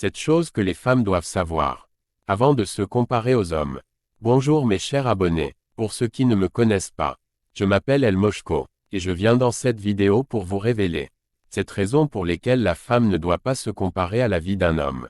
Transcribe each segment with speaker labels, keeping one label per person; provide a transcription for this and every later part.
Speaker 1: Cette chose que les femmes doivent savoir. Avant de se comparer aux hommes. Bonjour mes chers abonnés. Pour ceux qui ne me connaissent pas. Je m'appelle El Moshko, et je viens dans cette vidéo pour vous révéler cette raison pour laquelle la femme ne doit pas se comparer à la vie d'un homme.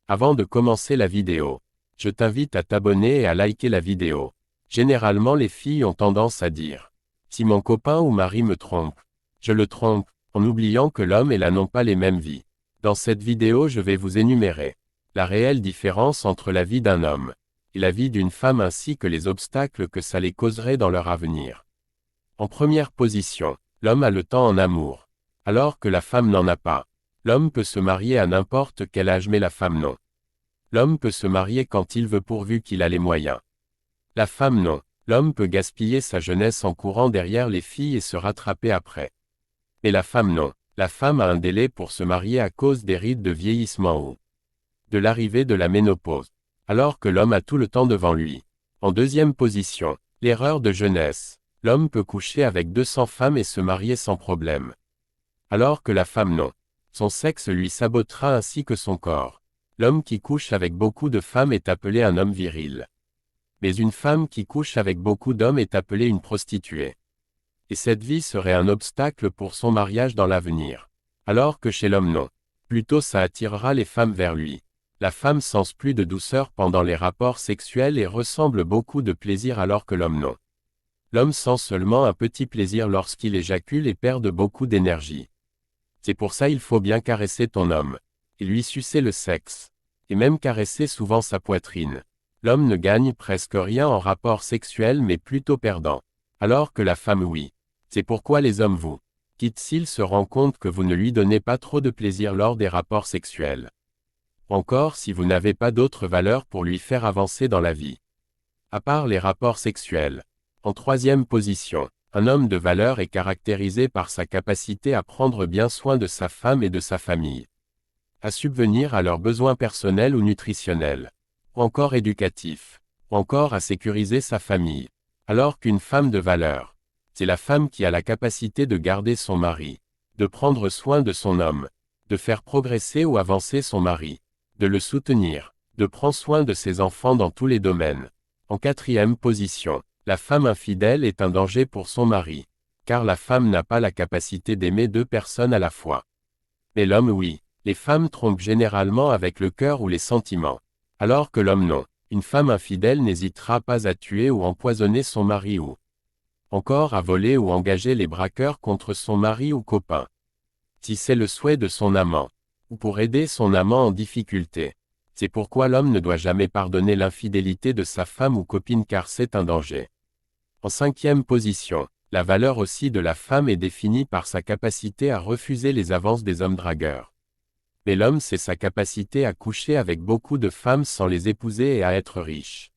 Speaker 1: Avant de commencer la vidéo, je t'invite à t'abonner et à liker la vidéo. Généralement les filles ont tendance à dire « Si mon copain ou mari me trompe, je le trompe », en oubliant que l'homme et la n'ont pas les mêmes vies. Dans cette vidéo je vais vous énumérer la réelle différence entre la vie d'un homme et la vie d'une femme ainsi que les obstacles que ça les causerait dans leur avenir. En première position, l'homme a le temps en amour, alors que la femme n'en a pas. L'homme peut se marier à n'importe quel âge mais la femme non. L'homme peut se marier quand il veut pourvu qu'il a les moyens. La femme non. L'homme peut gaspiller sa jeunesse en courant derrière les filles et se rattraper après. Mais la femme non. La femme a un délai pour se marier à cause des rides de vieillissement ou de l'arrivée de la ménopause, alors que l'homme a tout le temps devant lui. En deuxième position, l'erreur de jeunesse. L'homme peut coucher avec 200 femmes et se marier sans problème. Alors que la femme non. Son sexe lui sabotera ainsi que son corps. L'homme qui couche avec beaucoup de femmes est appelé un homme viril. Mais une femme qui couche avec beaucoup d'hommes est appelée une prostituée. Et cette vie serait un obstacle pour son mariage dans l'avenir. Alors que chez l'homme non. Plutôt ça attirera les femmes vers lui. La femme sent plus de douceur pendant les rapports sexuels et ressemble beaucoup de plaisir alors que l'homme non. L'homme sent seulement un petit plaisir lorsqu'il éjacule et perd beaucoup d'énergie. C'est pour ça il faut bien caresser ton homme. Et lui sucer le sexe. Et même caresser souvent sa poitrine. L'homme ne gagne presque rien en rapport sexuel mais plutôt perdant. Alors que la femme oui. C'est pourquoi les hommes vous quittent s'ils se rendent compte que vous ne lui donnez pas trop de plaisir lors des rapports sexuels. Encore si vous n'avez pas d'autre valeur pour lui faire avancer dans la vie. À part les rapports sexuels. En troisième position, un homme de valeur est caractérisé par sa capacité à prendre bien soin de sa femme et de sa famille. À subvenir à leurs besoins personnels ou nutritionnels. Ou encore éducatifs. Ou encore à sécuriser sa famille. Alors qu'une femme de valeur, c'est la femme qui a la capacité de garder son mari, de prendre soin de son homme, de faire progresser ou avancer son mari, de le soutenir, de prendre soin de ses enfants dans tous les domaines. En quatrième position, la femme infidèle est un danger pour son mari, car la femme n'a pas la capacité d'aimer deux personnes à la fois. Mais l'homme oui, les femmes trompent généralement avec le cœur ou les sentiments, alors que l'homme non. Une femme infidèle n'hésitera pas à tuer ou empoisonner son mari ou encore à voler ou engager les braqueurs contre son mari ou copain. Si c'est le souhait de son amant, ou pour aider son amant en difficulté. C'est pourquoi l'homme ne doit jamais pardonner l'infidélité de sa femme ou copine car c'est un danger. En cinquième position, la valeur aussi de la femme est définie par sa capacité à refuser les avances des hommes dragueurs. Mais l'homme c'est sa capacité à coucher avec beaucoup de femmes sans les épouser et à être riche.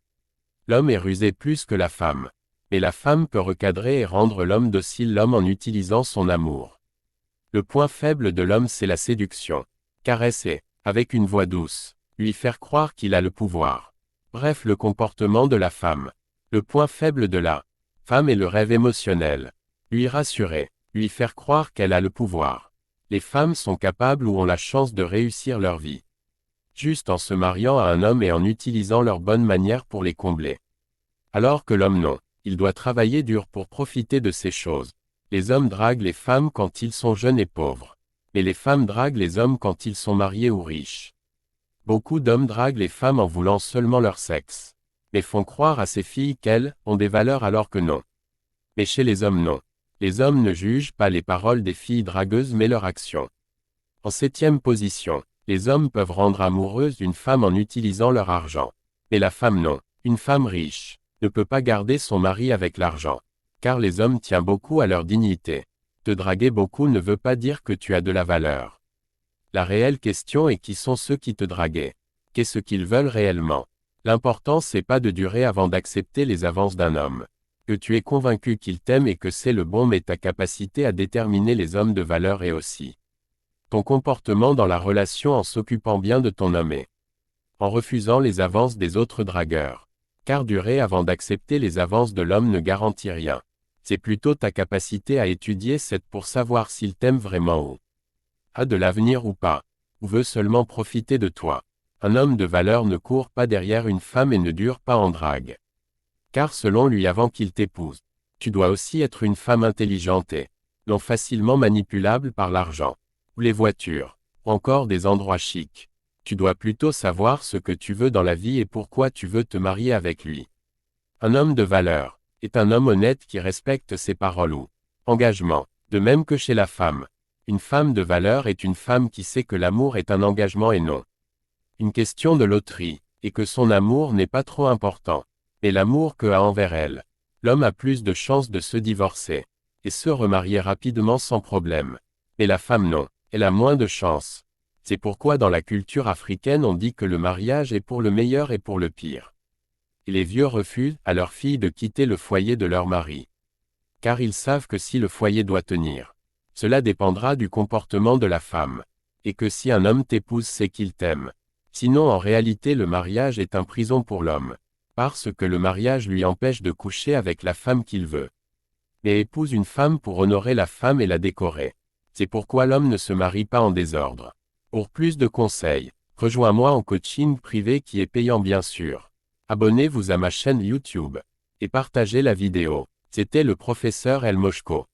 Speaker 1: L'homme est rusé plus que la femme. Mais la femme peut recadrer et rendre l'homme docile l'homme en utilisant son amour. Le point faible de l'homme c'est la séduction. Caresser, avec une voix douce, lui faire croire qu'il a le pouvoir. Bref le comportement de la femme. Le point faible de la femme est le rêve émotionnel. Lui rassurer, lui faire croire qu'elle a le pouvoir. Les femmes sont capables ou ont la chance de réussir leur vie. Juste en se mariant à un homme et en utilisant leurs bonnes manières pour les combler. Alors que l'homme non. Il doit travailler dur pour profiter de ces choses. Les hommes draguent les femmes quand ils sont jeunes et pauvres. Mais les femmes draguent les hommes quand ils sont mariés ou riches. Beaucoup d'hommes draguent les femmes en voulant seulement leur sexe. Mais font croire à ces filles qu'elles ont des valeurs alors que non. Mais chez les hommes non. Les hommes ne jugent pas les paroles des filles dragueuses mais leurs actions. En septième position, les hommes peuvent rendre amoureuse une femme en utilisant leur argent. Mais la femme non. Une femme riche ne peut pas garder son mari avec l'argent. Car les hommes tiennent beaucoup à leur dignité. Te draguer beaucoup ne veut pas dire que tu as de la valeur. La réelle question est qui sont ceux qui te draguent. Qu'est-ce qu'ils veulent réellement? L'important c'est pas de durer avant d'accepter les avances d'un homme. Que tu es convaincu qu'il t'aime et que c'est le bon mais ta capacité à déterminer les hommes de valeur est aussi ton comportement dans la relation en s'occupant bien de ton homme et en refusant les avances des autres dragueurs. Car durer avant d'accepter les avances de l'homme ne garantit rien. C'est plutôt ta capacité à étudier cette pour savoir s'il t'aime vraiment ou a de l'avenir ou pas. ou veut seulement profiter de toi. Un homme de valeur ne court pas derrière une femme et ne dure pas en drague. Car selon lui avant qu'il t'épouse, tu dois aussi être une femme intelligente et non facilement manipulable par l'argent, ou les voitures, ou encore des endroits chics. Tu dois plutôt savoir ce que tu veux dans la vie et pourquoi tu veux te marier avec lui. Un homme de valeur est un homme honnête qui respecte ses paroles ou engagements, de même que chez la femme. Une femme de valeur est une femme qui sait que l'amour est un engagement et non une question de loterie, et que son amour n'est pas trop important, mais l'amour que a envers elle. L'homme a plus de chances de se divorcer et se remarier rapidement sans problème. Mais la femme non, elle a moins de chances. C'est pourquoi dans la culture africaine on dit que le mariage est pour le meilleur et pour le pire. Et les vieux refusent à leurs filles de quitter le foyer de leur mari. Car ils savent que si le foyer doit tenir, cela dépendra du comportement de la femme. Et que si un homme t'épouse c'est qu'il t'aime. Sinon en réalité le mariage est un prison pour l'homme. Parce que le mariage lui empêche de coucher avec la femme qu'il veut. Mais épouse une femme pour honorer la femme et la décorer. C'est pourquoi l'homme ne se marie pas en désordre. Pour plus de conseils, rejoins-moi en coaching privé qui est payant bien sûr. Abonnez-vous à ma chaîne YouTube. Et partagez la vidéo. C'était le professeur El Moshko.